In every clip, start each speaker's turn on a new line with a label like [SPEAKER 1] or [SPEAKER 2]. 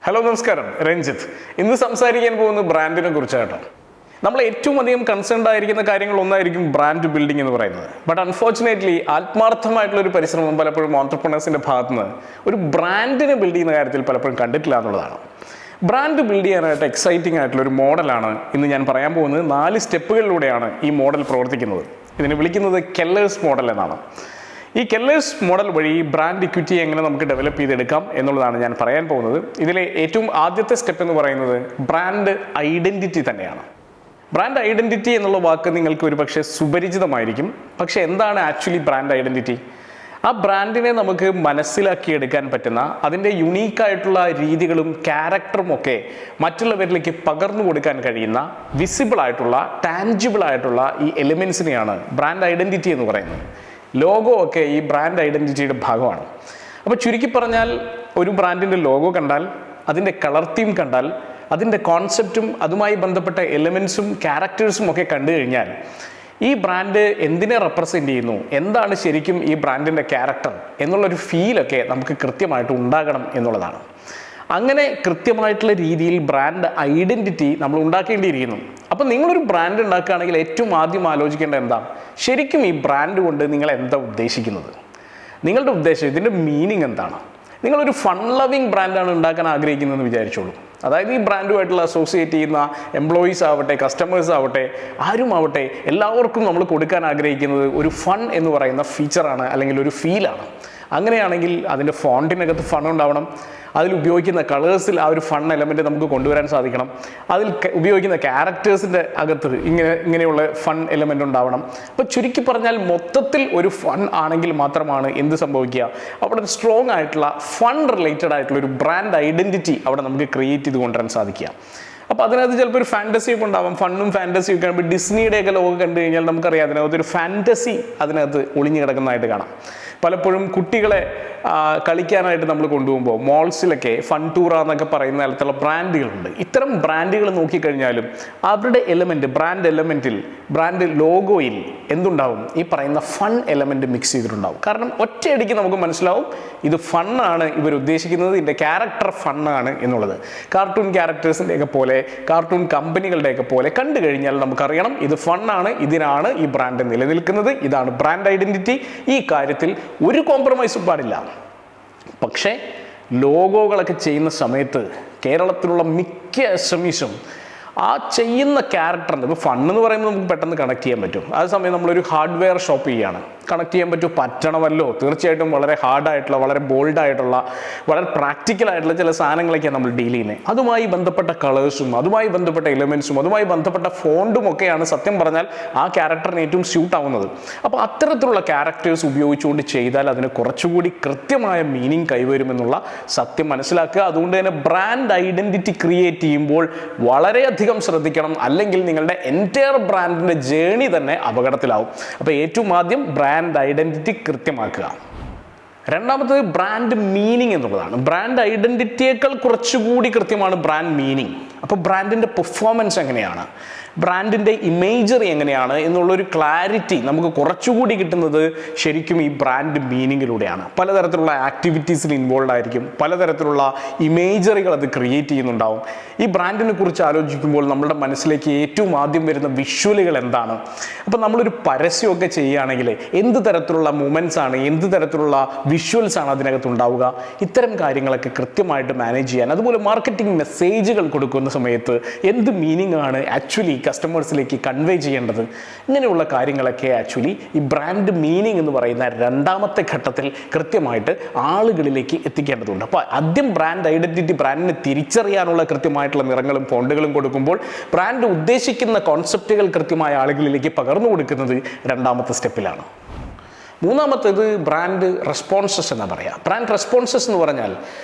[SPEAKER 1] Hello നമസ്കാരം, രഞ്ജിത്ത്. ഇന്ന് സംസാരിക്കാൻ പോകുന്ന ബ്രാൻഡിനെ കുറിച്ചാണ്. നമ്മൾ ഏറ്റവും അധികം കൺസേൺഡ് ആയിരിക്കുന്ന കാര്യങ്ങൾ ഒന്നായിരിക്കും ബ്രാൻഡ് ബിൽഡിംഗ് എന്ന് പറയുന്നത്. ബട്ട് അൺഫോർച്ചുനേറ്റ്ലി ആത്മാർത്ഥമായിട്ടുള്ള ഒരു പരിശ്രമം പലപ്പോഴും ഓൺട്രപ്രണേഴ്സിൻ്റെ ഭാഗത്ത് നിന്ന് ഒരു ബ്രാൻഡിനെ ബിൽഡ് ചെയ്യുന്ന കാര്യത്തിൽ പലപ്പോഴും കണ്ടിട്ടില്ല എന്നുള്ളതാണ്. ബ്രാൻഡ് ബിൽഡ് ചെയ്യാനായിട്ട് എക്സൈറ്റിംഗ് ആയിട്ടുള്ള ഒരു മോഡലാണ് ഇന്ന് ഞാൻ പറയാൻ പോകുന്നത്. 4 സ്റ്റെപ്പുകളിലൂടെയാണ് ഈ മോഡൽ പ്രവർത്തിക്കുന്നത്. ഇതിനെ വിളിക്കുന്നത് കെല്ലേഴ്സ് മോഡൽ എന്നാണ്. ഈ കെല്ലേഴ്സ് മോഡൽ വഴി ബ്രാൻഡ് ഇക്വിറ്റി എങ്ങനെ നമുക്ക് ഡെവലപ്പ് ചെയ്തെടുക്കാം എന്നുള്ളതാണ് ഞാൻ പറയാൻ പോകുന്നത്. ഇതിലെ ഏറ്റവും ആദ്യത്തെ സ്റ്റെപ്പ് എന്ന് പറയുന്നത് ബ്രാൻഡ് ഐഡൻറ്റിറ്റി തന്നെയാണ്. ബ്രാൻഡ് ഐഡൻറ്റിറ്റി എന്നുള്ള വാക്ക് നിങ്ങൾക്ക് ഒരു പക്ഷേ സുപരിചിതമായിരിക്കും. പക്ഷേ എന്താണ് ആക്ച്വലി ബ്രാൻഡ് ഐഡൻറ്റിറ്റി? ആ ബ്രാൻഡിനെ നമുക്ക് മനസ്സിലാക്കിയെടുക്കാൻ പറ്റുന്ന അതിൻ്റെ യുണീക്കായിട്ടുള്ള രീതികളും ക്യാരക്ടറും ഒക്കെ മറ്റുള്ളവരിലേക്ക് പകർന്നു കൊടുക്കാൻ കഴിയുന്ന വിസിബിൾ ആയിട്ടുള്ള ടാൻജിബിൾ ആയിട്ടുള്ള ഈ എലിമെൻസിനെയാണ് ബ്രാൻഡ് ഐഡൻറ്റിറ്റി എന്ന് പറയുന്നത്. ലോഗോ ഒക്കെ ഈ ബ്രാൻഡ് ഐഡൻറ്റിറ്റിയുടെ ഭാഗമാണ്. അപ്പോൾ ചുരുക്കി പറഞ്ഞാൽ ഒരു ബ്രാൻഡിൻ്റെ ലോഗോ കണ്ടാൽ, അതിൻ്റെ കളർ തീം കണ്ടാൽ, അതിൻ്റെ കോൺസെപ്റ്റും അതുമായി ബന്ധപ്പെട്ട എലിമെൻസും ക്യാരക്ടേഴ്സും ഒക്കെ കണ്ടു കഴിഞ്ഞാൽ ഈ ബ്രാൻഡ് എന്തിനെ റെപ്രസെൻ്റ് ചെയ്യുന്നു, എന്താണ് ശരിക്കും ഈ ബ്രാൻഡിൻ്റെ ക്യാരക്ടർ എന്നുള്ളൊരു ഫീലൊക്കെ നമുക്ക് കൃത്യമായിട്ട് ഉണ്ടാകണം എന്നുള്ളതാണ്. അങ്ങനെ കൃത്യമായിട്ടുള്ള രീതിയിൽ ബ്രാൻഡ് ഐഡൻറ്റിറ്റി നമ്മൾ ഉണ്ടാക്കേണ്ടിയിരിക്കുന്നു. അപ്പം നിങ്ങളൊരു ബ്രാൻഡ് ഉണ്ടാക്കുകയാണെങ്കിൽ ഏറ്റവും ആദ്യം ആലോചിക്കേണ്ടത് എന്താണ്? ശരിക്കും ഈ ബ്രാൻഡ് കൊണ്ട് നിങ്ങൾ എന്താ ഉദ്ദേശിക്കുന്നത്? നിങ്ങളുടെ ഉദ്ദേശം, ഇതിൻ്റെ മീനിങ് എന്താണ്? നിങ്ങളൊരു ഫൺ ലവിങ് ബ്രാൻഡാണ് ഉണ്ടാക്കാൻ ആഗ്രഹിക്കുന്നതെന്ന് വിചാരിച്ചോളൂ. അതായത് ഈ ബ്രാൻഡുമായിട്ടുള്ള അസോസിയേറ്റ് ചെയ്യുന്ന എംപ്ലോയീസ് ആവട്ടെ, കസ്റ്റമേഴ്സ് ആവട്ടെ, ആരുമാവട്ടെ, എല്ലാവർക്കും നമ്മൾ കൊടുക്കാൻ ആഗ്രഹിക്കുന്നത് ഒരു ഫൺ എന്ന് പറയുന്ന ഫീച്ചറാണ്, അല്ലെങ്കിൽ ഒരു ഫീലാണ്. അങ്ങനെയാണെങ്കിൽ അതിൻ്റെ ഫോണ്ടിനകത്ത് ഫൺ ഉണ്ടാവണം. അതിൽ ഉപയോഗിക്കുന്ന കളേഴ്സിൽ ആ ഒരു ഫൺ എലമെൻറ്റ് നമുക്ക് കൊണ്ടുവരാൻ സാധിക്കണം. അതിൽ ഉപയോഗിക്കുന്ന ക്യാരക്ടേഴ്സിൻ്റെ അകത്ത് ഇങ്ങനെയുള്ള ഫൺ എലമെൻ്റ് ഉണ്ടാവണം. അപ്പോൾ ചുരുക്കി പറഞ്ഞാൽ മൊത്തത്തിൽ ഒരു ഫൺ ആണെങ്കിൽ മാത്രമാണ് എന്ത് സംഭവിക്കുക, അവിടെ സ്ട്രോങ് ആയിട്ടുള്ള ഫൺ റിലേറ്റഡ് ആയിട്ടുള്ള ഒരു ബ്രാൻഡ് ഐഡൻറ്റിറ്റി അവിടെ നമുക്ക് ക്രിയേറ്റ് ചെയ്ത് കൊണ്ടുവരാൻ സാധിക്കുക. അപ്പോൾ അതിനകത്ത് ചിലപ്പോൾ ഒരു ഫാൻറ്റസി ഒക്കെ ഉണ്ടാവും. ഫണ്ണും ഫാൻറ്റസിയും ഒക്കെ ആകുമ്പോൾ ഡിസ്നിയുടെയൊക്കെ ലോകം കണ്ടു കഴിഞ്ഞാൽ നമുക്കറിയാം അതിനകത്തൊരു ഫാൻറ്റസി അതിനകത്ത് ഒളിഞ്ഞു കിടക്കുന്നതായിട്ട് കാണാം. പലപ്പോഴും കുട്ടികളെ കളിക്കാനായിട്ട് നമ്മൾ കൊണ്ടുപോകുമ്പോൾ മോൾസിലൊക്കെ ഫൺ ടൂറ എന്നൊക്കെ പറയുന്ന തരത്തിലുള്ള ബ്രാൻഡുകളുണ്ട്. ഇത്തരം ബ്രാൻഡുകൾ നോക്കിക്കഴിഞ്ഞാലും അവരുടെ എലമെൻറ്റ്, ബ്രാൻഡ് എലമെൻറ്റിൽ, ബ്രാൻഡ് ലോഗോയിൽ എന്തുണ്ടാവും? ഈ പറയുന്ന ഫൺ എലമെൻറ്റ് മിക്സ് ചെയ്തിട്ടുണ്ടാവും. കാരണം ഒറ്റയടിക്ക് നമുക്ക് മനസ്സിലാവും ഇത് ഫണ്ണാണ് ഇവർ ഉദ്ദേശിക്കുന്നത്, ഇതിൻ്റെ ക്യാരക്ടർ ഫണ്ണാണ് എന്നുള്ളത്. കാർട്ടൂൺ ക്യാരക്ടേഴ്സിൻ്റെയൊക്കെ പോലെ, കാർട്ടൂൺ കമ്പനികളുടെയൊക്കെ പോലെ കണ്ടു കഴിഞ്ഞാൽ നമുക്കറിയണം ഇത് ഫണ്ണാണ്, ഇതിനാണ് ഈ ബ്രാൻഡ് നിലനിൽക്കുന്നത്, ഇതാണ് ബ്രാൻഡ് ഐഡൻറ്റിറ്റി. ഈ കാര്യത്തിൽ ഒരു കോംപ്രമൈസും പാടില്ല. പക്ഷേ ലോഗോകളൊക്കെ ചെയ്യുന്ന സമയത്ത് കേരളത്തിലുള്ള മിക്ക SMEസും ആ ചെയ്യുന്ന ക്യാരക്ടറിൻ്റെ, ഇപ്പോൾ ഫൺ എന്ന് പറയുമ്പോൾ നമുക്ക് പെട്ടെന്ന് കണക്ട് ചെയ്യാൻ പറ്റും. അതേസമയം നമ്മളൊരു ഹാർഡ്വെയർ ഷോപ്പ് ചെയ്യുകയാണ്, കണക്ട് ചെയ്യാൻ പറ്റണമല്ലോ. തീർച്ചയായിട്ടും വളരെ ഹാർഡായിട്ടുള്ള, വളരെ ബോൾഡായിട്ടുള്ള, വളരെ പ്രാക്ടിക്കലായിട്ടുള്ള ചില സാധനങ്ങളൊക്കെയാണ് നമ്മൾ ഡീൽ ചെയ്യുന്നത്. അതുമായി ബന്ധപ്പെട്ട കളേഴ്സും, അതുമായി ബന്ധപ്പെട്ട എലിമെൻസും, അതുമായി ബന്ധപ്പെട്ട ഫോണ്ടും ഒക്കെയാണ് സത്യം പറഞ്ഞാൽ ആ ക്യാരക്ടറിന് ഏറ്റവും സ്യൂട്ട് ആവുന്നത്. അപ്പോൾ അത്തരത്തിലുള്ള ക്യാരക്ടേഴ്സ് ഉപയോഗിച്ചുകൊണ്ട് ചെയ്താൽ അതിന് കുറച്ചുകൂടി കൃത്യമായ മീനിങ് കൈവരുമെന്നുള്ള സത്യം മനസ്സിലാക്കുക. അതുകൊണ്ട് തന്നെ ബ്രാൻഡ് ഐഡൻറ്റിറ്റി ക്രിയേറ്റ് ചെയ്യുമ്പോൾ വളരെയധികം ശ്രദ്ധിക്കണം, അല്ലെങ്കിൽ നിങ്ങളുടെ എൻറ്റയർ ബ്രാൻഡിൻ്റെ ജേണി തന്നെ അപകടത്തിലാവും. അപ്പോൾ ഏറ്റവും ആദ്യം ബ്രാൻഡ് ഐഡൻറ്റിറ്റി കൃത്യമാക്കുക. രണ്ടാമത് ബ്രാൻഡ് മീനിങ് എന്നുള്ളതാണ്. ബ്രാൻഡ് ഐഡൻറ്റിറ്റിയേക്കാൾ കുറച്ചുകൂടി കൃത്യമാണ് ബ്രാൻഡ് മീനിങ്. അപ്പോൾ ബ്രാൻഡിൻ്റെ പെർഫോമൻസ് എങ്ങനെയാണ്, ബ്രാൻഡിൻ്റെ ഇമേജറി എങ്ങനെയാണ് എന്നുള്ളൊരു ക്ലാരിറ്റി നമുക്ക് കുറച്ചുകൂടി കിട്ടുന്നത് ശരിക്കും ഈ ബ്രാൻഡ് മീനിങ്ങിലൂടെയാണ്. പലതരത്തിലുള്ള ആക്ടിവിറ്റീസിൽ ഇൻവോൾവ് ആയിരിക്കും, പലതരത്തിലുള്ള ഇമേജറികൾ അത് ക്രിയേറ്റ് ചെയ്യുന്നുണ്ടാവും. ഈ ബ്രാൻഡിനെ കുറിച്ച് ആലോചിക്കുമ്പോൾ നമ്മുടെ മനസ്സിലേക്ക് ഏറ്റവും ആദ്യം വരുന്ന വിഷ്വലുകൾ എന്താണ്? അപ്പോൾ നമ്മളൊരു പരസ്യമൊക്കെ ചെയ്യുകയാണെങ്കിൽ എന്ത് തരത്തിലുള്ള മൂമെൻറ്റ്സ് ആണ്, എന്ത് തരത്തിലുള്ള വിഷ്വൽസ് ആണ് അതിനകത്ത് ഉണ്ടാവുക? ഇത്തരം കാര്യങ്ങളൊക്കെ കൃത്യമായിട്ട് മാനേജ് ചെയ്യാൻ, അതുപോലെ മാർക്കറ്റിംഗ് മെസ്സേജുകൾ കൊടുക്കുന്ന സമയത്ത് എന്ത് മീനിങ് ആണ് ആക്ച്വലി കസ്റ്റമേഴ്സിലേക്ക് കൺവേ ചെയ്യേണ്ടത്, ഇങ്ങനെയുള്ള കാര്യങ്ങളൊക്കെ ആക്ച്വലി ഈ ബ്രാൻഡ് മീനിങ് എന്ന് പറയുന്ന രണ്ടാമത്തെ ഘട്ടത്തിൽ കൃത്യമായിട്ട് ആളുകളിലേക്ക് എത്തിക്കേണ്ടതുണ്ട്. അപ്പോൾ ആദ്യം ബ്രാൻഡ് ഐഡൻറ്റിറ്റി, ബ്രാൻഡിനെ തിരിച്ചറിയാനുള്ള കൃത്യമായിട്ടുള്ള നിറങ്ങളും ഫോണ്ടുകളും കൊടുക്കുമ്പോൾ ബ്രാൻഡ് ഉദ്ദേശിക്കുന്ന കോൺസെപ്റ്റുകൾ കൃത്യമായ ആളുകളിലേക്ക് പകർന്നു കൊടുക്കുന്നത് രണ്ടാമത്തെ സ്റ്റെപ്പിലാണ്. മൂന്നാമത്തേത് ബ്രാൻഡ് റെസ്പോൺസസ് എന്നാ പറയുക. ബ്രാൻഡ് റെസ്പോൺസസ് എന്ന് പറഞ്ഞാൽ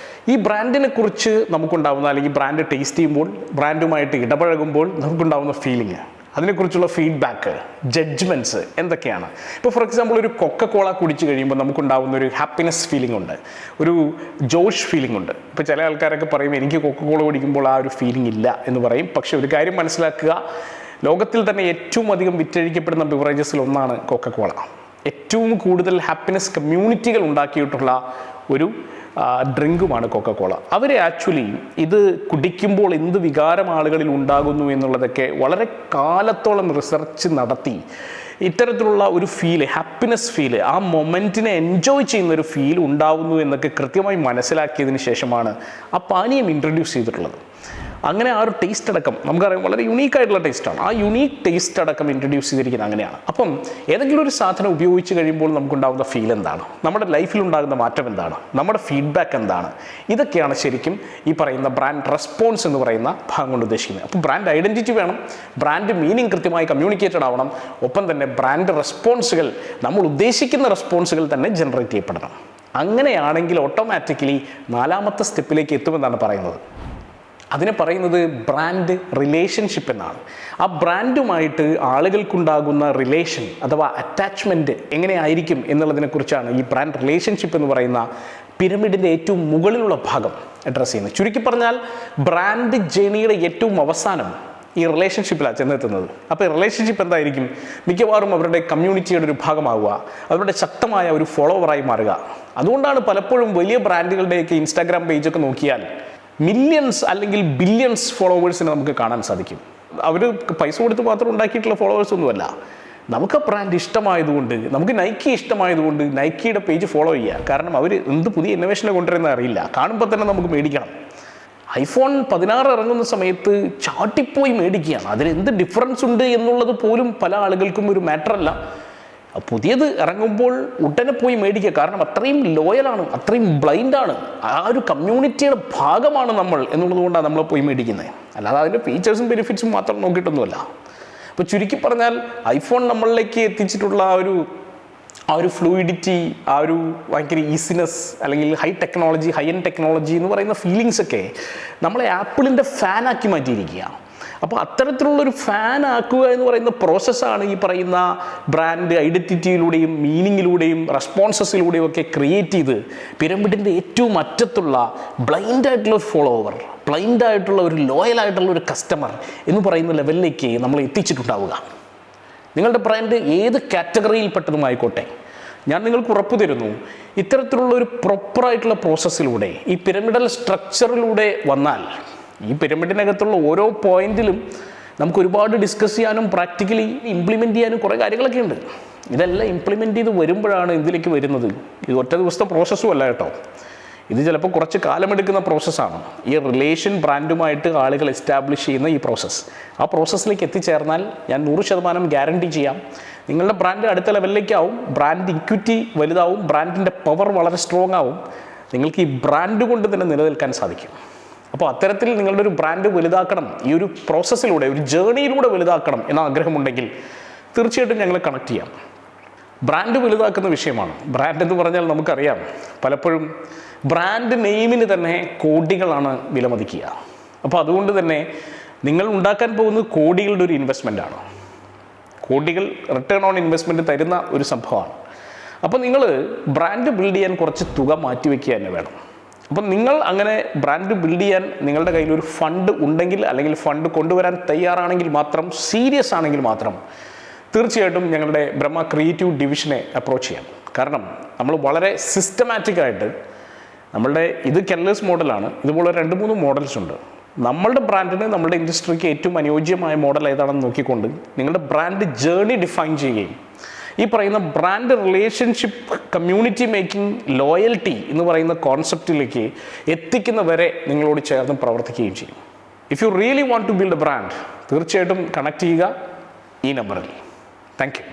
[SPEAKER 1] ഈ ബ്രാൻഡിനെ കുറിച്ച് നമുക്കുണ്ടാവുന്ന, അല്ലെങ്കിൽ ബ്രാൻഡ് ടേസ്റ്റ് ചെയ്യുമ്പോൾ, ബ്രാൻഡുമായിട്ട് ഇടപഴകുമ്പോൾ നമുക്കുണ്ടാവുന്ന ഫീലിംഗ്, അതിനെക്കുറിച്ചുള്ള ഫീഡ്ബാക്ക്, ജഡ്ജ്മെൻറ്റ്സ് എന്തൊക്കെയാണ്? ഇപ്പോൾ ഫോർ എക്സാമ്പിൾ ഒരു കൊക്കക്കോള കുടിച്ച് കഴിയുമ്പോൾ നമുക്കുണ്ടാവുന്ന ഒരു ഹാപ്പിനെസ് ഫീലിംഗ് ഉണ്ട്, ഒരു ജോഷ് ഫീലിംഗ് ഉണ്ട്. ഇപ്പോൾ ചില ആൾക്കാരൊക്കെ പറയും എനിക്ക് കൊക്കക്കോള കുടിക്കുമ്പോൾ ആ ഒരു ഫീലിംഗ് ഇല്ല എന്ന് പറയും. പക്ഷെ ഒരു കാര്യം മനസ്സിലാക്കുക, ലോകത്തിൽ തന്നെ ഏറ്റവും അധികം വിറ്റഴിക്കപ്പെടുന്ന ബിവറേജസിൽ ഒന്നാണ് കൊക്കക്കോള. ഏറ്റവും കൂടുതൽ ഹാപ്പിനെസ് കമ്മ്യൂണിറ്റികൾ ഉണ്ടാക്കിയിട്ടുള്ള ഒരു ഡ്രിങ്കുമാണ് കൊക്കക്കോള. അവർ ആക്ച്വലി ഇത് കുടിക്കുമ്പോൾ എന്ത് വികാരം ആളുകളിൽ ഉണ്ടാകുന്നു എന്നുള്ളതൊക്കെ വളരെ കാലത്തോളം റിസർച്ച് നടത്തി ഇത്തരത്തിലുള്ള ഒരു ഫീല്, ഹാപ്പിനെസ് ഫീല്, ആ മൊമെൻറ്റിനെ എൻജോയ് ചെയ്യുന്ന ഒരു ഫീൽ ഉണ്ടാവുന്നു എന്നൊക്കെ കൃത്യമായി മനസ്സിലാക്കിയതിന് ശേഷമാണ് ആ പാനീയം ഇൻട്രൊഡ്യൂസ് ചെയ്തിട്ടുള്ളത്. അങ്ങനെ ആ ഒരു ടേസ്റ്റ് അടക്കം നമുക്കറിയാം വളരെ യുണീക്കായിട്ടുള്ള ടേസ്റ്റാണ്. ആ യുണീക്ക് ടേസ്റ്റ് അടക്കം ഇൻട്രൊഡ്യൂസ് ചെയ്തിരിക്കുന്നത് അങ്ങനെയാണ്. അപ്പം ഏതെങ്കിലും ഒരു സാധനം ഉപയോഗിച്ച് കഴിയുമ്പോൾ നമുക്കുണ്ടാകുന്ന ഫീൽ എന്താണ്, നമ്മുടെ ലൈഫിലുണ്ടാകുന്ന മാറ്റം എന്താണ്, നമ്മുടെ ഫീഡ്ബാക്ക് എന്താണ്, ഇതൊക്കെയാണ് ശരിക്കും ഈ പറയുന്ന ബ്രാൻഡ് റെസ്പോൺസ് എന്ന് പറയുന്ന ഭാഗം കൊണ്ട് ഉദ്ദേശിക്കുന്നത്. അപ്പോൾ ബ്രാൻഡ് ഐഡൻറ്റിറ്റി വേണം, ബ്രാൻഡ് മീനിങ് കൃത്യമായി കമ്മ്യൂണിക്കേറ്റഡ് ആവണം, ഒപ്പം തന്നെ ബ്രാൻഡ് റെസ്പോൺസുകൾ നമ്മൾ ഉദ്ദേശിക്കുന്ന റെസ്പോൺസുകൾ തന്നെ ജനറേറ്റ് ചെയ്യപ്പെടണം. അങ്ങനെയാണെങ്കിൽ ഓട്ടോമാറ്റിക്കലി 4ാമത്തെ സ്റ്റെപ്പിലേക്ക് എത്തുമെന്നാണ് പറയുന്നത്. അതിനെ പറയുന്നത് ബ്രാൻഡ് റിലേഷൻഷിപ്പ് എന്നാണ്. ആ ബ്രാൻഡുമായിട്ട് ആളുകൾക്കുണ്ടാകുന്ന റിലേഷൻ അഥവാ അറ്റാച്ച്മെൻറ്റ് എങ്ങനെയായിരിക്കും എന്നുള്ളതിനെക്കുറിച്ചാണ് ഈ ബ്രാൻഡ് റിലേഷൻഷിപ്പ് എന്ന് പറയുന്ന പിരമിഡിൻ്റെ ഏറ്റവും മുകളിലുള്ള ഭാഗം അഡ്രസ്സ് ചെയ്യുന്നത്. ചുരുക്കി പറഞ്ഞാൽ ബ്രാൻഡ് ജേണിയുടെ ഏറ്റവും അവസാനം ഈ റിലേഷൻഷിപ്പിലാണ് ചെന്നെത്തുന്നത്. അപ്പോൾ ഈ റിലേഷൻഷിപ്പ് എന്തായിരിക്കും? മിക്കവാറും അവരുടെ കമ്മ്യൂണിറ്റിയുടെ ഒരു ഭാഗമാവുക, അവരുടെ ശക്തമായ ഒരു ഫോളോവറായി മാറുക. അതുകൊണ്ടാണ് പലപ്പോഴും വലിയ ബ്രാൻഡുകളുടെയൊക്കെ ഇൻസ്റ്റാഗ്രാം പേജൊക്കെ നോക്കിയാൽ മില്യൺസ് അല്ലെങ്കിൽ ബില്യൺസ് ഫോളോവേഴ്സിനെ നമുക്ക് കാണാൻ സാധിക്കും. അവർ പൈസ കൊടുത്ത് മാത്രം ഉണ്ടാക്കിയിട്ടുള്ള ഫോളോവേഴ്സ് ഒന്നുമല്ല. നമുക്ക് ബ്രാൻഡ് ഇഷ്ടമായതുകൊണ്ട്, നമുക്ക് നൈക്കി ഇഷ്ടമായതുകൊണ്ട് നൈക്കിയുടെ പേജ് ഫോളോ ചെയ്യുക. കാരണം അവർ എന്ത് പുതിയ ഇന്നോവേഷനെ കൊണ്ടുവരുന്നത് അറിയില്ല, കാണുമ്പോൾ തന്നെ നമുക്ക് മേടിക്കണം. iPhone 16 ഇറങ്ങുന്ന സമയത്ത് ചാട്ടിപ്പോയി മേടിക്കുകയാണ്. അതിലെന്ത് ഡിഫറൻസ് ഉണ്ട് എന്നുള്ളത് പോലും പല ആളുകൾക്കും ഒരു മാറ്ററല്ല. പുതിയത് ഇറങ്ങുമ്പോൾ ഉടനെ പോയി മേടിക്കുക. കാരണം അത്രയും ലോയലാണ്, അത്രയും ബ്ലൈൻഡാണ്, ആ ഒരു കമ്മ്യൂണിറ്റിയുടെ ഭാഗമാണ് നമ്മൾ എന്നുള്ളത് കൊണ്ടാണ് നമ്മൾ പോയി മേടിക്കുന്നത്. അല്ലാതെ അതിൻ്റെ ഫീച്ചേഴ്സും ബെനിഫിറ്റ്സും മാത്രം നോക്കിയിട്ടൊന്നുമല്ല. അപ്പോൾ ചുരുക്കി പറഞ്ഞാൽ ഐഫോൺ നമ്മളിലേക്ക് എത്തിച്ചിട്ടുള്ള ആ ഒരു ഫ്ലൂയിഡിറ്റി, ആ ഒരു ഭയങ്കര ഈസിനെസ്, അല്ലെങ്കിൽ ഹൈ എൻഡ് ടെക്നോളജി എന്ന് പറയുന്ന ഫീലിങ്സൊക്കെ നമ്മളെ ആപ്പിളിൻ്റെ ഫാനാക്കി മാറ്റിയിരിക്കുകയാണ്. അപ്പോൾ അത്തരത്തിലുള്ളൊരു ഫാൻ ആക്കുക എന്ന് പറയുന്ന പ്രോസസ്സാണ് ഈ പറയുന്ന ബ്രാൻഡ് ഐഡൻറ്റിറ്റിയിലൂടെയും മീനിങ്ങിലൂടെയും റെസ്പോൺസസിലൂടെയും ഒക്കെ ക്രിയേറ്റ് ചെയ്ത് പിരമിഡിൻ്റെ ഏറ്റവും അറ്റത്തുള്ള ബ്ലൈൻഡായിട്ടുള്ള ഒരു ഫോളോവർ, ബ്ലൈൻഡായിട്ടുള്ള ഒരു ലോയലായിട്ടുള്ള ഒരു കസ്റ്റമർ എന്ന് പറയുന്ന ലെവലിലേക്ക് നമ്മൾ എത്തിച്ചിട്ടുണ്ടാവുക. നിങ്ങളുടെ ബ്രാൻഡ് ഏത് കാറ്റഗറിയിൽപ്പെട്ടതുമായിക്കോട്ടെ, ഞാൻ നിങ്ങൾക്ക് ഉറപ്പ് തരുന്നു, ഇത്തരത്തിലുള്ള ഒരു പ്രോപ്പറായിട്ടുള്ള പ്രോസസ്സിലൂടെ ഈ പിരമിഡൽ സ്ട്രക്ചറിലൂടെ വന്നാൽ, ഈ പിരമിഡിനകത്തുള്ള ഓരോ പോയിന്റിലും നമുക്ക് ഒരുപാട് ഡിസ്കസ് ചെയ്യാനും പ്രാക്ടിക്കലി ഇംപ്ലിമെൻറ്റ് ചെയ്യാനും കുറേ കാര്യങ്ങളൊക്കെ ഉണ്ട്. ഇതെല്ലാം ഇംപ്ലിമെൻറ്റ് ചെയ്ത് വരുമ്പോഴാണ് ഇതിലേക്ക് വരുന്നത്. ഇത് ഒറ്റ ദിവസത്തെ പ്രോസസ്സും അല്ല കേട്ടോ. ഇത് ചിലപ്പോൾ കുറച്ച് കാലമെടുക്കുന്ന പ്രോസസ്സാണ്. ഈ റിലേഷൻ ബ്രാൻഡുമായിട്ട് ആളുകൾ എസ്റ്റാബ്ലിഷ് ചെയ്യുന്ന ഈ പ്രോസസ്സ്, ആ പ്രോസസ്സിലേക്ക് എത്തിച്ചേർന്നാൽ ഞാൻ 100% ഗ്യാരണ്ടി ചെയ്യാം, നിങ്ങളുടെ ബ്രാൻഡ് അടുത്ത ലെവലിലേക്കാവും, ബ്രാൻഡ് ഇക്വിറ്റി വലുതാവും, ബ്രാൻഡിൻ്റെ പവർ വളരെ സ്ട്രോങ് ആവും, നിങ്ങൾക്ക് ഈ ബ്രാൻഡ് കൊണ്ട് തന്നെ നിലനിൽക്കാൻ സാധിക്കും. അപ്പോൾ അത്തരത്തിൽ നിങ്ങളുടെ ഒരു ബ്രാൻഡ് വലുതാക്കണം, ഈ ഒരു പ്രോസസ്സിലൂടെ, ഒരു ജേണിയിലൂടെ വലുതാക്കണം എന്ന ആഗ്രഹമുണ്ടെങ്കിൽ തീർച്ചയായിട്ടും ഞങ്ങളെ കണക്ട് ചെയ്യാം. ബ്രാൻഡ് വലുതാക്കുന്ന വിഷയമാണ്. ബ്രാൻഡ് എന്ന് പറഞ്ഞാൽ നമുക്കറിയാം, പലപ്പോഴും ബ്രാൻഡ് നെയിമിന് തന്നെ കോടികളാണ് വിലമതിക്കുക. അപ്പോൾ അതുകൊണ്ട് തന്നെ നിങ്ങൾ ഉണ്ടാക്കാൻ പോകുന്നത് കോടികളുടെ ഒരു ഇൻവെസ്റ്റ്മെൻറ്റാണ്. കോടികൾ റിട്ടേൺ ഓൺ ഇൻവെസ്റ്റ്മെൻറ്റ് തരുന്ന ഒരു സംഭവമാണ്. അപ്പോൾ നിങ്ങൾ ബ്രാൻഡ് ബിൽഡ് ചെയ്യാൻ കുറച്ച് തുക മാറ്റിവെക്കുക തന്നെ വേണം. അപ്പം നിങ്ങൾ അങ്ങനെ ബ്രാൻഡ് ബിൽഡ് ചെയ്യാൻ നിങ്ങളുടെ കയ്യിൽ ഒരു ഫണ്ട് ഉണ്ടെങ്കിൽ, അല്ലെങ്കിൽ ഫണ്ട് കൊണ്ടുവരാൻ തയ്യാറാണെങ്കിൽ മാത്രം, സീരിയസ് ആണെങ്കിൽ മാത്രം തീർച്ചയായിട്ടും ഞങ്ങളുടെ ബ്രഹ്മ ക്രിയേറ്റീവ് ഡിവിഷനെ അപ്രോച്ച് ചെയ്യാം. കാരണം നമ്മൾ വളരെ സിസ്റ്റമാറ്റിക്കായിട്ട് നമ്മളുടെ ഇത് കെല്ലേഴ്സ് മോഡലാണ്, ഇതുപോലെ 2-3 മോഡൽസ് ഉണ്ട്. നമ്മളുടെ ബ്രാൻഡിന്, നമ്മളുടെ ഇൻഡസ്ട്രിക്ക് ഏറ്റവും അനുയോജ്യമായ മോഡൽ ഏതാണെന്ന് നോക്കിക്കൊണ്ട് നിങ്ങളുടെ ബ്രാൻഡ് ജേർണി ഡിഫൈൻ ചെയ്യുകയും ഈ പറയുന്ന brand relationship, community making, loyalty എന്ന് പറയുന്ന കോൺസെപ്റ്റിലേക്ക് എത്തിക്കുന്നവരെ നിങ്ങളോട് ചേർന്ന് പ്രവർത്തിക്കുകയും ചെയ്യും. If you really want to build a brand, തീർച്ചയായിട്ടും കണക്ട് ചെയ്യുക ഈ നമ്പറിൽ. Thank U.